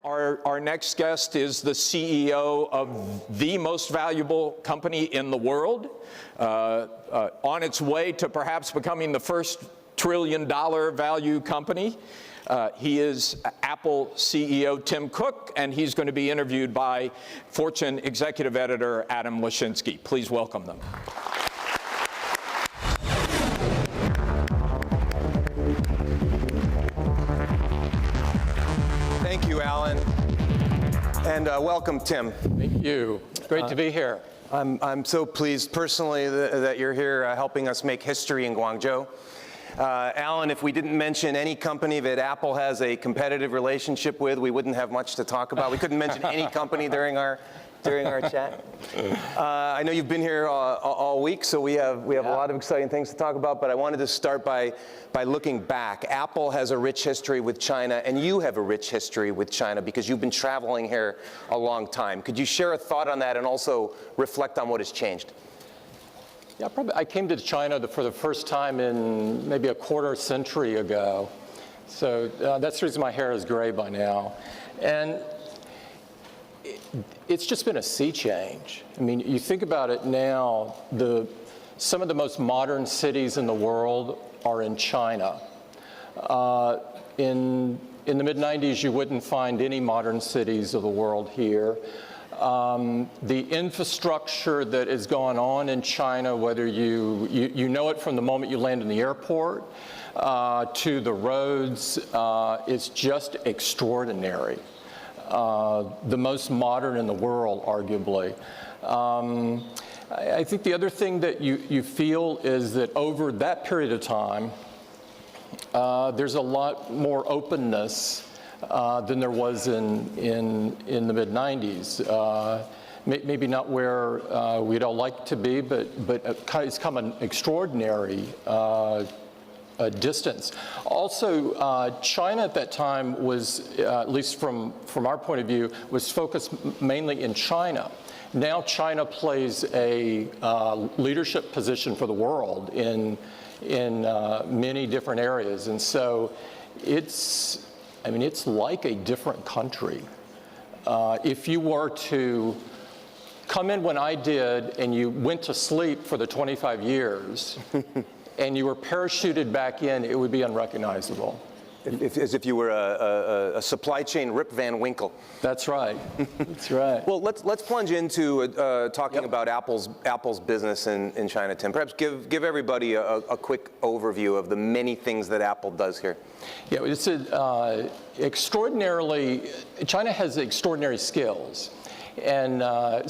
Our next guest is the CEO of the most valuable company in the world, on its way to perhaps becoming the first trillion-dollar value company. He is Apple CEO Tim Cook, and he's going to be interviewed by Fortune executive editor Adam Lashinsky. Please welcome them. Thank you, Alan, and welcome, Tim. Thank you. Great to be here. I'm so pleased personally that you're here helping us make history in Guangzhou. Alan, if we didn't mention any company that Apple has a competitive relationship with, we wouldn't have much to talk about. We couldn't mention any company during our chat. I know you've been here all week, so we have a lot of exciting things to talk about, but I wanted to start by looking back. Apple has a rich history with China, and you have a rich history with China because you've been traveling here a long time. Could you share a thought on that and also reflect on what has changed? Yeah, I came to China for the first time in maybe a quarter century ago. So that's the reason my hair is gray by now. And it's just been a sea change. I mean, you think about it now, some of the most modern cities in the world are in China. In the mid-90s, you wouldn't find any modern cities of the world here. The infrastructure that is going on in China, whether you know it from the moment you land in the airport to the roads, is just extraordinary. The most modern in the world, arguably. I think the other thing that you feel is that over that period of time, there's a lot more openness than there was in the mid-90s. Maybe not where we'd all like to be, but it's come an extraordinary distance. Also, China at that time was, at least from our point of view, was focused mainly in China. Now China plays a leadership position for the world in many different areas, and so it's like a different country. If you were to come in when I did and you went to sleep for the 25 years and you were parachuted back in, it would be unrecognizable. As if you were a supply chain Rip Van Winkle. That's right. That's right. Well, let's plunge into talking about Apple's business in China, Tim. Perhaps give everybody a quick overview of the many things that Apple does here. Yeah, it's China has extraordinary skills. And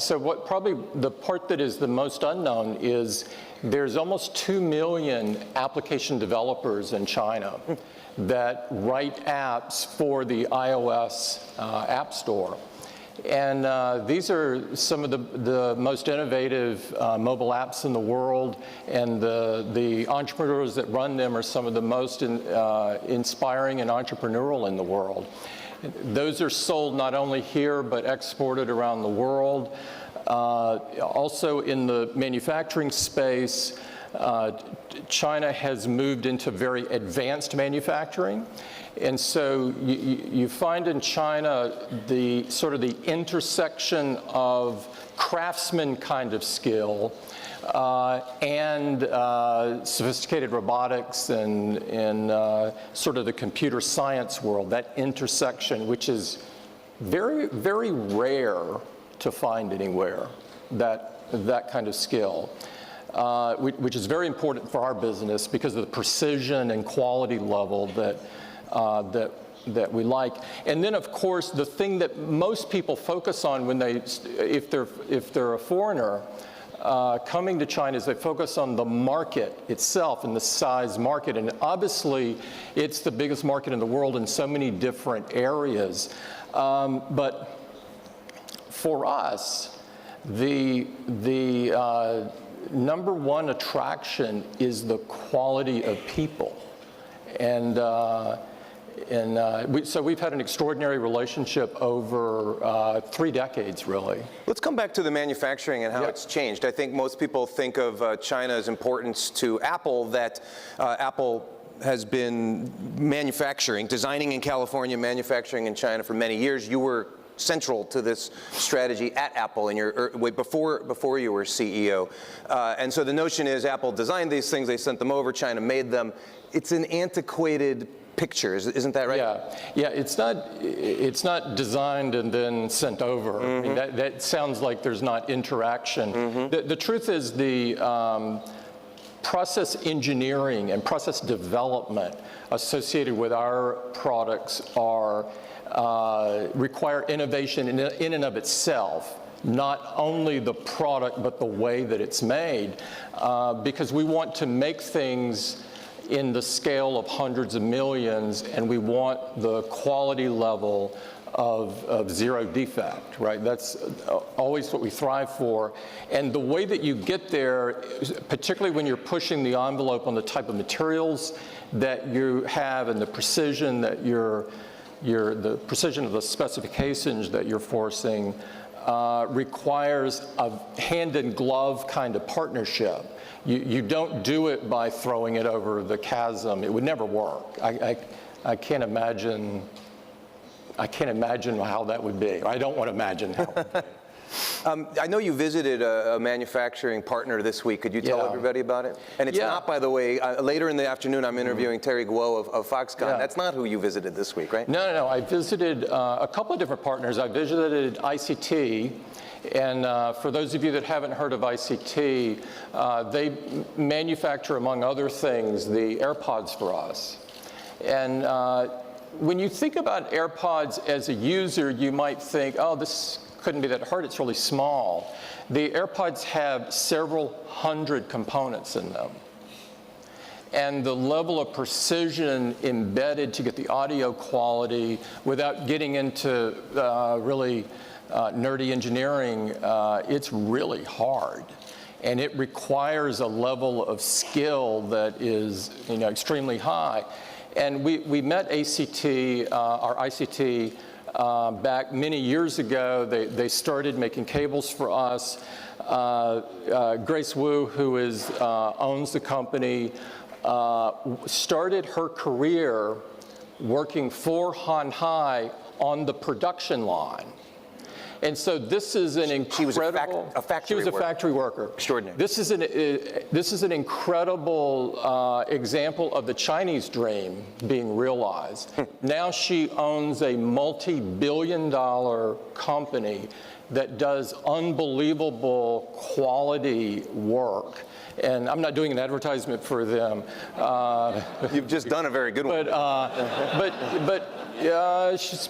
so probably the part that is the most unknown is there's almost 2 million application developers in China that write apps for the iOS App Store. And these are some of the most innovative mobile apps in the world, and the entrepreneurs that run them are some of the most inspiring and entrepreneurial in the world. Those are sold not only here, but exported around the world. Also in the manufacturing space, China has moved into very advanced manufacturing. And so you find in China the sort of the intersection of craftsman kind of skill and sophisticated robotics and sort of the computer science world, that intersection, which is very, very rare to find anywhere, that kind of skill. Which is very important for our business because of the precision and quality level that we like. And then, of course, the thing that most people focus on when if they're a foreigner coming to China is they focus on the market itself and the size market. And obviously, it's the biggest market in the world in so many different areas. But for us, the number one attraction is the quality of people. And so we've had an extraordinary relationship over 3 decades, really. Let's come back to the manufacturing and how it's changed. I think most people think of China's importance to Apple, that Apple has been manufacturing, designing in California, manufacturing in China for many years. You were central to this strategy at Apple in your before you were CEO. And so the notion is Apple designed these things, they sent them over, China made them. It's an antiquated picture, isn't that right? Yeah. It's not designed and then sent over. I mean, that sounds like there's not interaction. The truth is the process engineering and process development associated with our products require innovation in and of itself, not only the product but the way that it's made, because we want to make things in the scale of hundreds of millions, and we want the quality level of zero defect, right? That's always what we thrive for. And the way that you get there, particularly when you're pushing the envelope on the type of materials that you have and the precision that the precision of the specifications that you're forcing, requires a hand-in-glove kind of partnership. You don't do it by throwing it over the chasm. It would never work. I can't imagine how that would be. I don't want to imagine how. I know you visited a manufacturing partner this week. Could you tell everybody about it? And it's not, by the way, later in the afternoon I'm interviewing Terry Guo of Foxconn. That's not who you visited this week, right? No. I visited a couple of different partners. I visited ICT. And for those of you that haven't heard of ICT, they manufacture, among other things, the AirPods for us. And when you think about AirPods as a user, you might think, oh, this couldn't be that hard, it's really small. The AirPods have several hundred components in them. And the level of precision embedded to get the audio quality without getting into really nerdy engineering, it's really hard. And it requires a level of skill that is extremely high. And we met ACT, our ICT, back many years ago. They started making cables for us. Grace Wu, who owns the company, started her career working for Hon Hai on the production line. And so this is an incredible. She was a factory worker. Extraordinary. This is an incredible example of the Chinese dream being realized. Now she owns a multi-billion-dollar company that does unbelievable quality work. And I'm not doing an advertisement for them. You've just done a very good one. But she's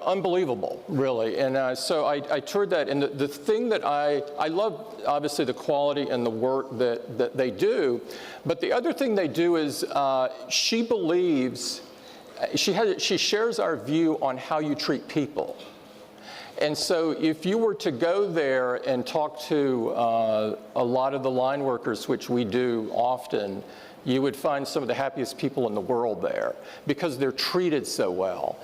unbelievable, really. And so I toured that. And the thing that I love, obviously, the quality and the work that they do. But the other thing they do is she believes, she shares our view on how you treat people. And so if you were to go there and talk to a lot of the line workers, which we do often, you would find some of the happiest people in the world there because they're treated so well.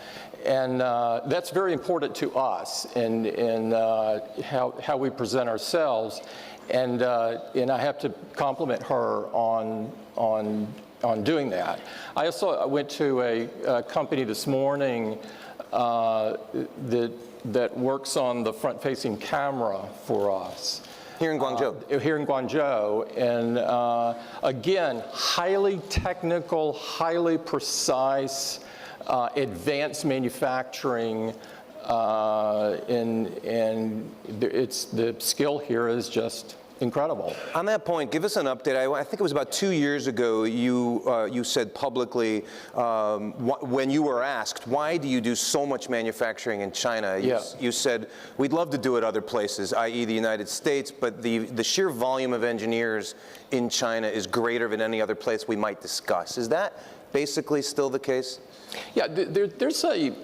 And that's very important to us in how we present ourselves. And I have to compliment her on doing that. I also went to a company this morning that works on the front-facing camera for us. Here in Guangzhou. Here in Guangzhou. And again, highly technical, highly precise, advanced manufacturing, and the skill here is just incredible. On that point, give us an update. I think it was about 2 years ago you said publicly, when you were asked, why do you do so much manufacturing in China? You said, we'd love to do it other places, i.e. the United States, but the sheer volume of engineers in China is greater than any other place we might discuss. Is that basically still the case? Yeah, there's a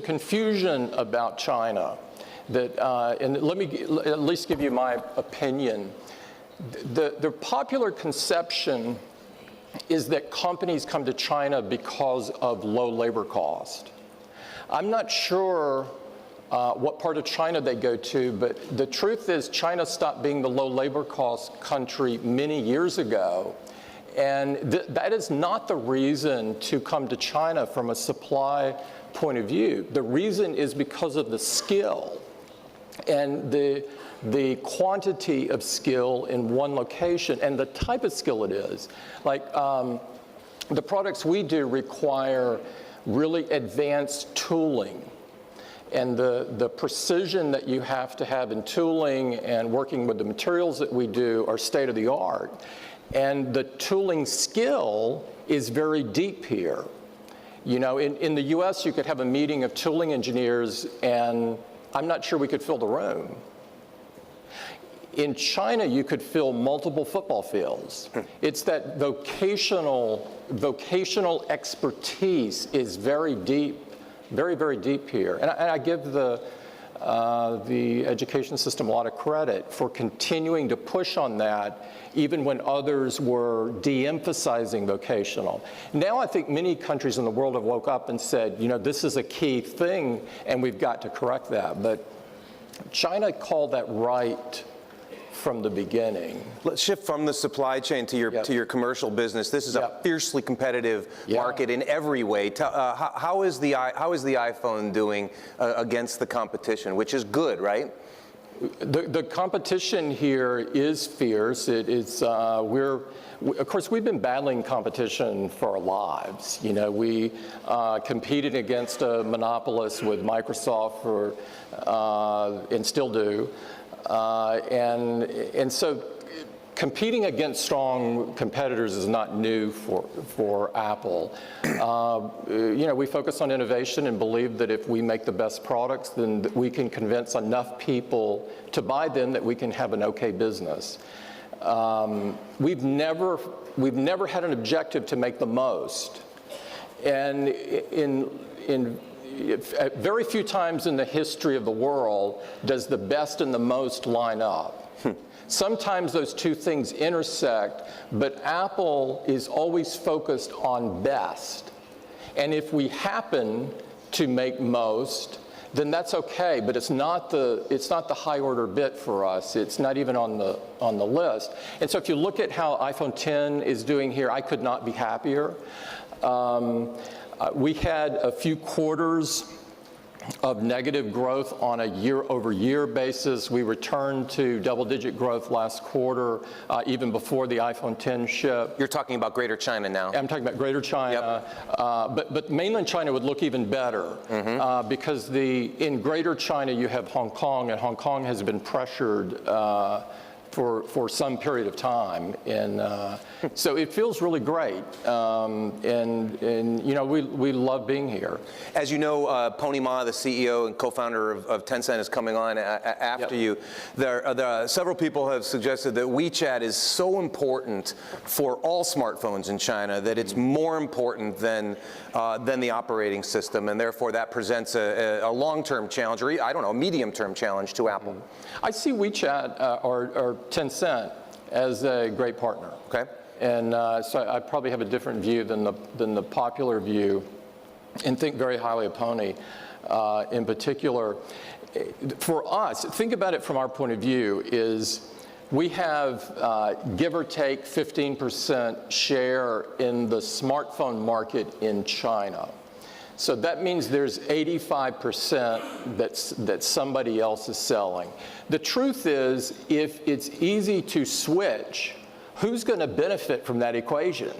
confusion about China. And let me at least give you my opinion. The popular conception is that companies come to China because of low labor cost. I'm not sure what part of China they go to, but the truth is China stopped being the low labor cost country many years ago. And that is not the reason to come to China from a supply point of view. The reason is because of the skill and the quantity of skill in one location and the type of skill it is. Like the products we do require really advanced tooling. And the precision that you have to have in tooling and working with the materials that we do are state of the art. And the tooling skill is very deep here. You know, in the US, you could have a meeting of tooling engineers, and I'm not sure we could fill the room. In China, you could fill multiple football fields. It's that vocational expertise is very deep, very, very deep here. And I give the education system a lot of credit for continuing to push on that, even when others were de-emphasizing vocational. Now I think many countries in the world have woke up and said, you know, this is a key thing, and we've got to correct that. But China called that right from the beginning. Let's shift from the supply chain to your commercial business. This is a fiercely competitive market in every way. How is the iPhone doing against the competition, which is good, right? The competition here is fierce. It is of course, we've been battling competition for our lives. You know, we competed against a monopolist with Microsoft and still do. And so competing against strong competitors is not new for Apple. You know, we focus on innovation and believe that if we make the best products, then we can convince enough people to buy them that we can have an okay business. We've never had an objective to make the most. And very few times in the history of the world does the best and the most line up. Sometimes those two things intersect, but Apple is always focused on best. And if we happen to make most, then that's okay, but it's not the high order bit for us. It's not even on the list. And so if you look at how iPhone X is doing here, I could not be happier. We had a few quarters of negative growth on a year-over-year basis. We returned to double-digit growth last quarter, even before the iPhone X ship. You're talking about Greater China now. I'm talking about Greater China, but mainland China would look even better because in Greater China you have Hong Kong, and Hong Kong has been pressured for some period of time, and so it feels really great, and you know, we love being here. As you know, Pony Ma, the CEO and co-founder of Tencent, is coming on after you. Several people have suggested that WeChat is so important for all smartphones in China that it's more important than the operating system, and therefore that presents a long-term challenge, or I don't know, a medium-term challenge to Apple. I see WeChat or Tencent as a great partner. Okay. And so I probably have a different view than the popular view, and think very highly of Pony in particular. For us, think about it from our point of view, is we have, give or take, 15% share in the smartphone market in China. So that means there's 85% that somebody else is selling. The truth is, if it's easy to switch, who's going to benefit from that equation?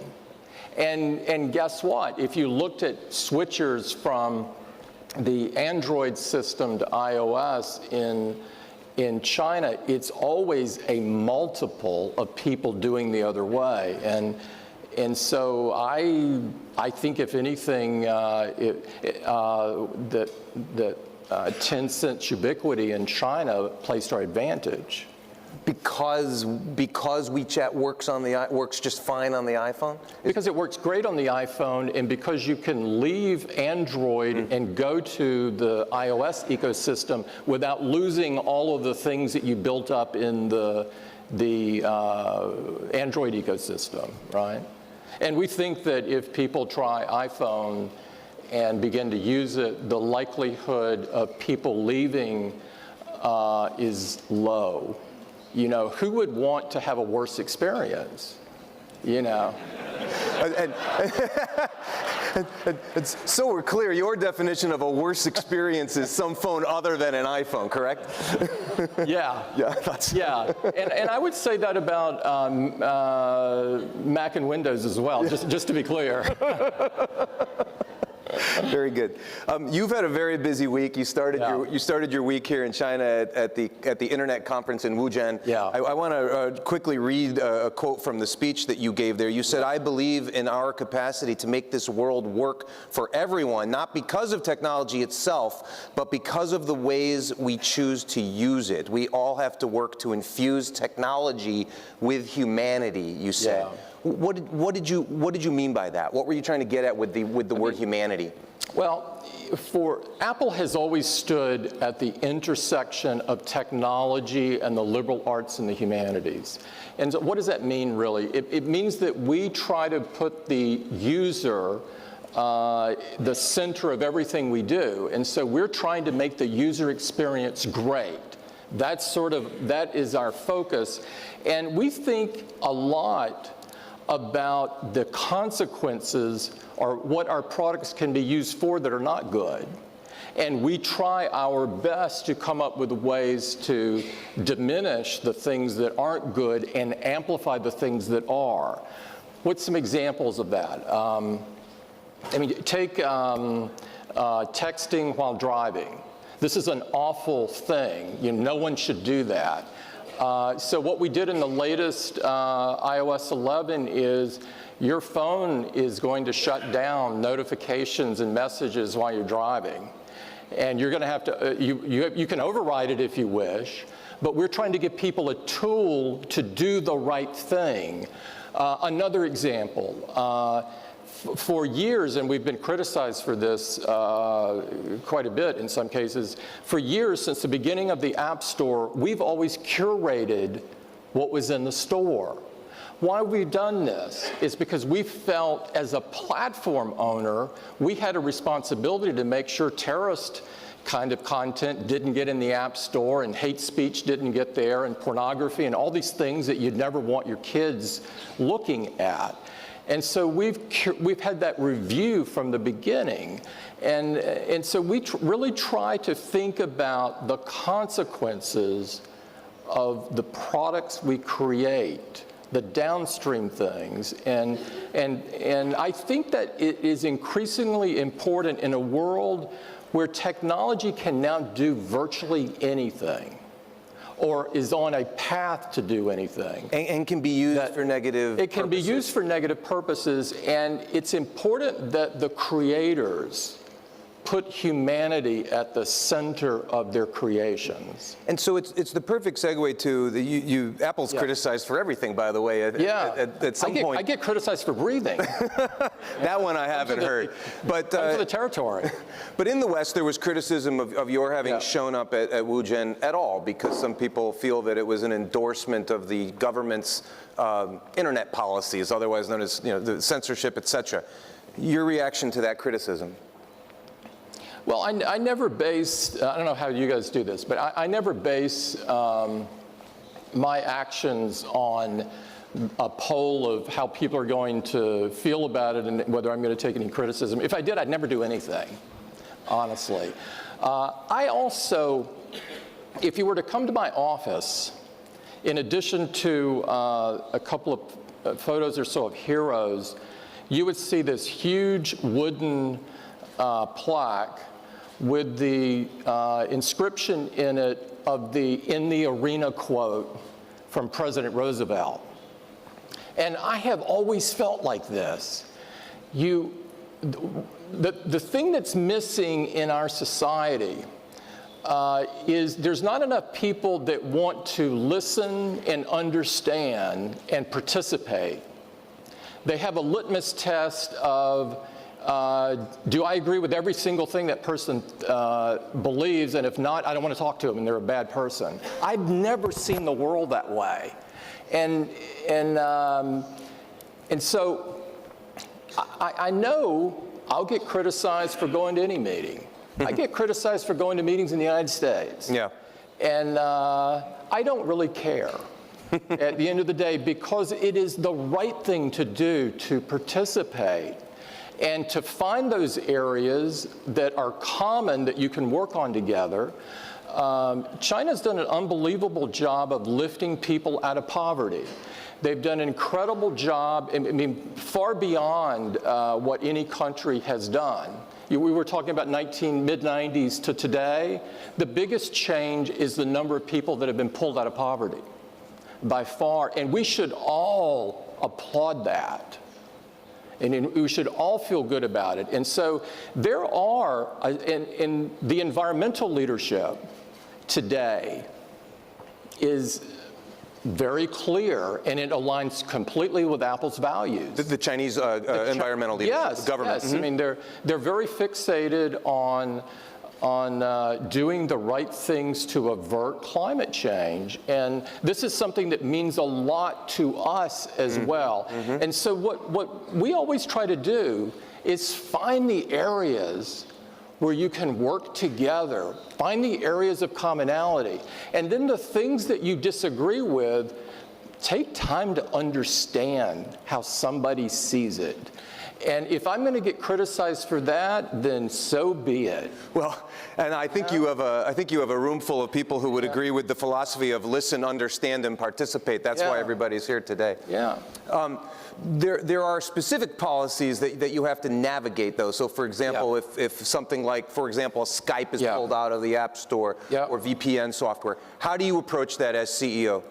And guess what? If you looked at switchers from the Android system to iOS in China, it's always a multiple of people doing the other way. And so I think, if anything, that Tencent's ubiquity in China plays to our advantage. Because WeChat works just fine on the iPhone? Because it works great on the iPhone, and because you can leave Android and go to the iOS ecosystem without losing all of the things that you built up in the Android ecosystem, right? And we think that if people try iPhone and begin to use it, the likelihood of people leaving is low. You know, who would want to have a worse experience? you know. So we're clear, your definition of a worse experience is some phone other than an iPhone, correct? Yeah. Yeah, that's Yeah, and I would say that about Mac and Windows as well, just to be clear. very good. You've had a very busy week. You started your week here in China at the Internet conference in Wuzhen. Yeah. I want to quickly read a quote from the speech that you gave there. You said, "I believe in our capacity to make this world work for everyone, not because of technology itself, but because of the ways we choose to use it. We all have to work to infuse technology with humanity," you said. Yeah. What did you mean by that? What were you trying to get at with the word humanity? Well, Apple has always stood at the intersection of technology and the liberal arts and the humanities. And so what does that mean, really? It means that we try to put the user the center of everything we do. And so we're trying to make the user experience great. That is our focus. And we think a lot about the consequences or what our products can be used for that are not good. And we try our best to come up with ways to diminish the things that aren't good and amplify the things that are. What's some examples of that? Take texting while driving. This is an awful thing. No one should do that. So what we did in the latest iOS 11 is your phone is going to shut down notifications and messages while you're driving. And you're going to have to, you can override it if you wish, but we're trying to give people a tool to do the right thing. Another example, for years, and we've been criticized for this quite a bit in some cases, for years since the beginning of the App Store, we've always curated what was in the store. Why we've done this is because we felt as a platform owner, we had a responsibility to make sure terrorist kind of content didn't get in the App Store and hate speech didn't get there and pornography and all these things that you'd never want your kids looking at. And so we've had that review from the beginning. And so we really try to think about the consequences of the products we create, the downstream things. And I think that it is increasingly important in a world where technology can now do virtually anything, or is on a path to do anything. And can be used for negative It can purposes. be used for negative purposes, and it's important that the creators put humanity at the center of their creations. And so it's the perfect segue to Apple's criticized for everything, by the way. At some point. I get criticized for breathing. That one I haven't heard. But For the territory. But in the West, there was criticism of your having shown up at Wuzhen at all, because some people feel that it was an endorsement of the government's internet policies, otherwise known as the censorship, et cetera. Your reaction to that criticism? Well, I never base, I don't know how you guys do this, but I never base my actions on a poll of how people are going to feel about it and whether I'm going to take any criticism. If I did, I'd never do anything, honestly. I also, if you were to come to my office, in addition to a couple of photos or so of heroes, you would see this huge wooden plaque with the inscription in it of the "in the arena" quote from President Roosevelt. And I have always felt like this. The thing that's missing in our society is there's not enough people that want to listen and understand and participate. They have a litmus test of, do I agree with every single thing that person believes, and if not, I don't want to talk to them and they're a bad person. I've never seen the world that way. And so I know I'll get criticized for going to any meeting. I get criticized for going to meetings in the United States. Yeah. And I don't really care. at the end of the day, because it is the right thing to do to participate and to find those areas that are common that you can work on together. China's done an unbelievable job of lifting people out of poverty. They've done an incredible job, I mean, far beyond what any country has done. We were talking about mid-90s to today. The biggest change is the number of people that have been pulled out of poverty, by far. And we should all applaud that. And we should all feel good about it. And so there are, in the environmental leadership today is very clear, and it aligns completely with Apple's values. The Chinese environmental leadership, yes, the government. Yes, I mean, they're very fixated on doing the right things to avert climate change. And this is something that means a lot to us as well. And so what we always try to do is find the areas where you can work together, find the areas of commonality. And then the things that you disagree with, take time to understand how somebody sees it. And if I'm going to get criticized for that, then so be it. Well, and I think you have a room full of people who would agree with the philosophy of listen, understand, and participate. That's why everybody's here today. Yeah. There are specific policies that you have to navigate, though. So, for example, if something like, for example, Skype is pulled out of the App Store or VPN software, how do you approach that as CEO?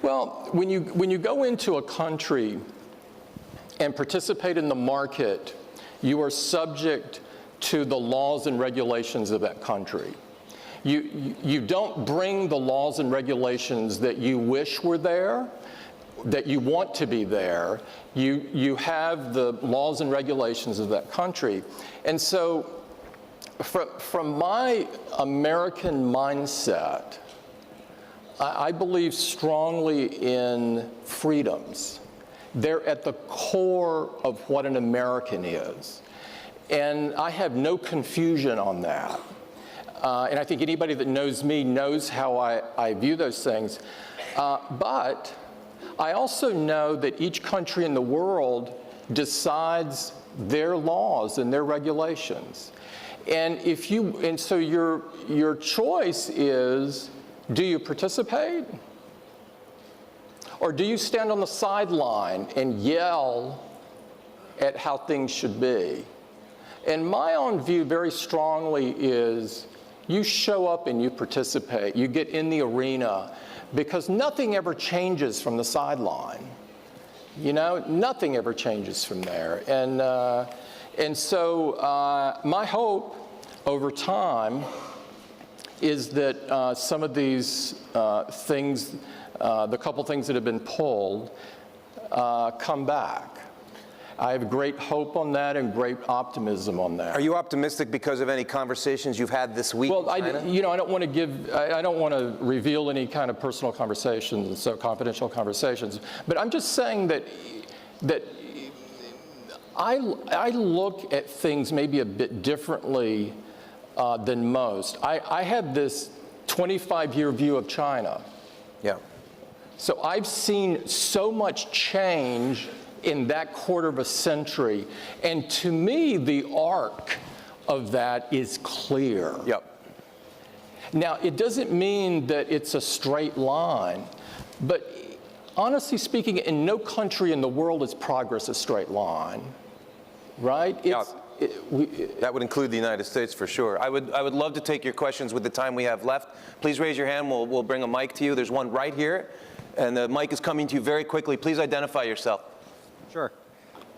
Well, when you go into a country and participate in the market, you are subject to the laws and regulations of that country. You don't bring the laws and regulations that you wish were there, that you want to be there. You have the laws and regulations of that country. And so from my American mindset, I believe strongly in freedoms. They're at the core of what an American is. And I have no confusion on that. And I think anybody that knows me knows how I view those things. But I also know that each country in the world decides their laws and their regulations. And so your choice is, do you participate? Or do you stand on the sideline and yell at how things should be? And my own view very strongly is you show up and you participate. You get in the arena, because nothing ever changes from the sideline. You know, nothing ever changes from there. And so my hope over time is that some of these things, the couple things that have been pulled, come back. I have great hope on that and great optimism on that. Are you optimistic because of any conversations you've had this week? Well, I don't want to reveal any kind of personal conversations, so confidential conversations. But I'm just saying that I look at things maybe a bit differently than most. I have this 25-year view of China. Yeah. So I've seen so much change in that quarter of a century. And to me, the arc of that is clear. Yep. Now, it doesn't mean that it's a straight line, but honestly speaking, in no country in the world is progress a straight line, right? That would include the United States for sure. I would love to take your questions with the time we have left. Please raise your hand. We'll bring a mic to you. There's one right here, and the mic is coming to you very quickly. Please identify yourself. Sure.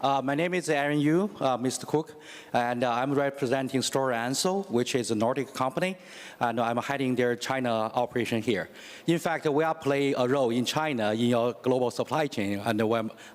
My name is Aaron Yu, Mr. Cook, and I'm representing Stora Enso, which is a Nordic company, and I'm heading their China operation here. In fact, we are playing a role in China in your global supply chain, and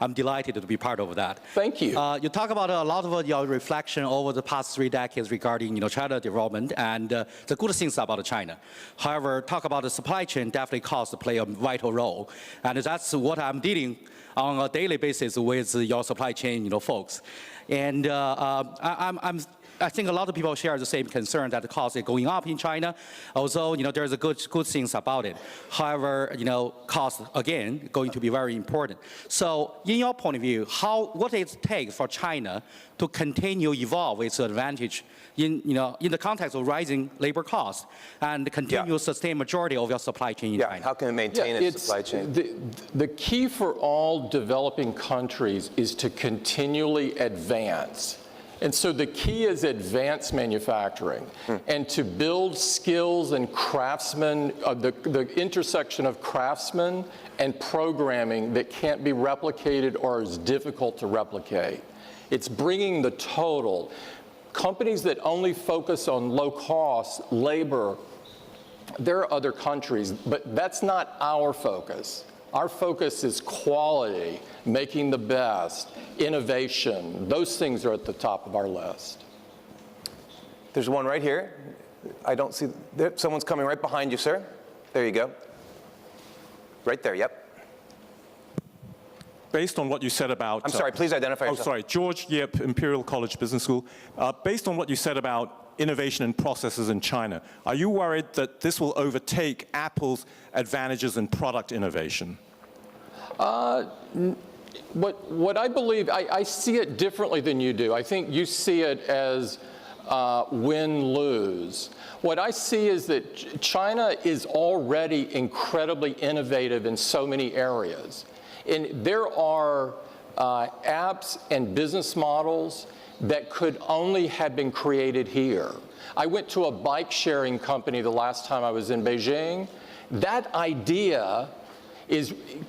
I'm delighted to be part of that. Thank you. You talk about a lot of your reflection over the past 3 decades regarding China development and the good things about China. However, talk about the supply chain definitely costs play a vital role, and that's what I'm dealing on a daily basis with your supply chain, folks. And I'm I think a lot of people share the same concern that the cost is going up in China. Although, there's a good things about it. However, cost, again, going to be very important. So in your point of view, what does it take for China to continue evolve its advantage in the context of rising labor costs and continue sustain majority of your supply chain in China? How can it maintain its supply chain? The key for all developing countries is to continually advance. And so the key is advanced manufacturing and to build skills and craftsmen, the intersection of craftsmen and programming that can't be replicated or is difficult to replicate. It's bringing the total. Companies that only focus on low-cost labor, there are other countries, but that's not our focus. Our focus is quality, making the best, innovation. Those things are at the top of our list. There's one right here. I don't see, someone's coming right behind you, sir. There you go. Right there, yep. Based on what you said about... I'm sorry, please identify yourself. Oh, sorry, George Yip, Imperial College Business School. Based on what you said about innovation and processes in China, are you worried that this will overtake Apple's advantages in product innovation? What I believe, I see it differently than you do. I think you see it as win-lose. What I see is that China is already incredibly innovative in so many areas. And there are apps and business models that could only have been created here. I went to a bike sharing company the last time I was in Beijing. That idea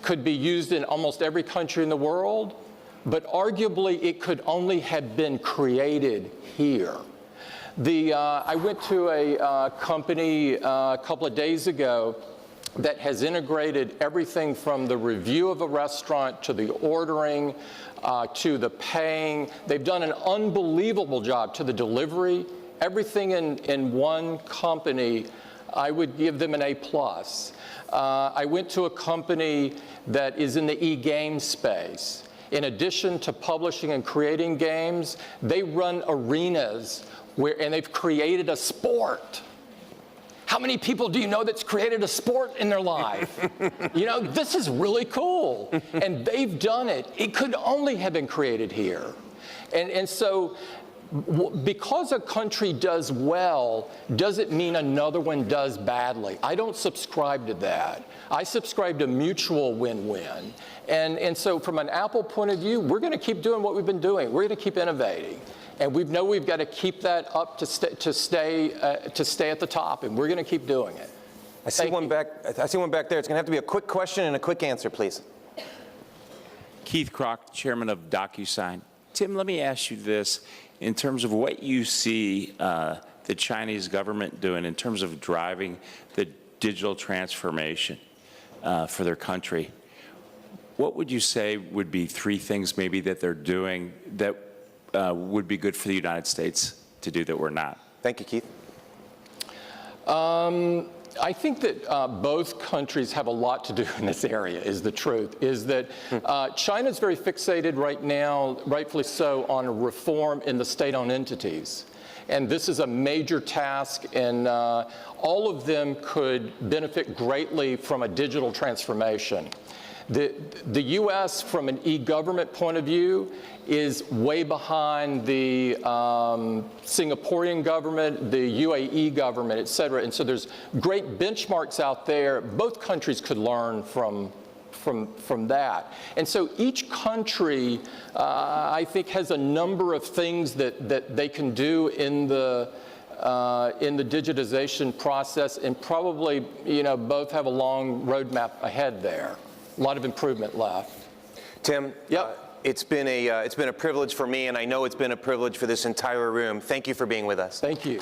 could be used in almost every country in the world, but arguably it could only have been created here. I went to a company a couple of days ago that has integrated everything from the review of a restaurant to the ordering to the paying. They've done an unbelievable job to the delivery. Everything in one company, I would give them an A+. I went to a company that is in the e-game space. In addition to publishing and creating games, they run arenas and they've created a sport. How many people do you know that's created a sport in their life? This is really cool. And they've done it. It could only have been created here. And so because a country does well, doesn't mean another one does badly. I don't subscribe to that. I subscribe to mutual win-win. And so from an Apple point of view, we're going to keep doing what we've been doing. We're going to keep innovating. And we know we've got to keep that up to stay at the top, and we're going to keep doing it. I see one back there. It's going to have to be a quick question and a quick answer, please. Keith Krach, chairman of DocuSign. Tim, let me ask you this. In terms of what you see the Chinese government doing in terms of driving the digital transformation for their country, what would you say would be 3 things maybe that they're doing that would be good for the United States to do that we're not? Thank you, Keith. I think that both countries have a lot to do in this area, is the truth, is that China's very fixated right now, rightfully so, on reform in the state-owned entities. And this is a major task, and all of them could benefit greatly from a digital transformation. The U.S., from an e-government point of view, is way behind the Singaporean government, the UAE government, et cetera. And so there's great benchmarks out there. Both countries could learn from that. And so each country, I think, has a number of things that they can do in the digitization process, and probably, both have a long roadmap ahead there. A lot of improvement left. Tim, yep. It's been a privilege for me, and I know it's been a privilege for this entire room. Thank you for being with us. Thank you.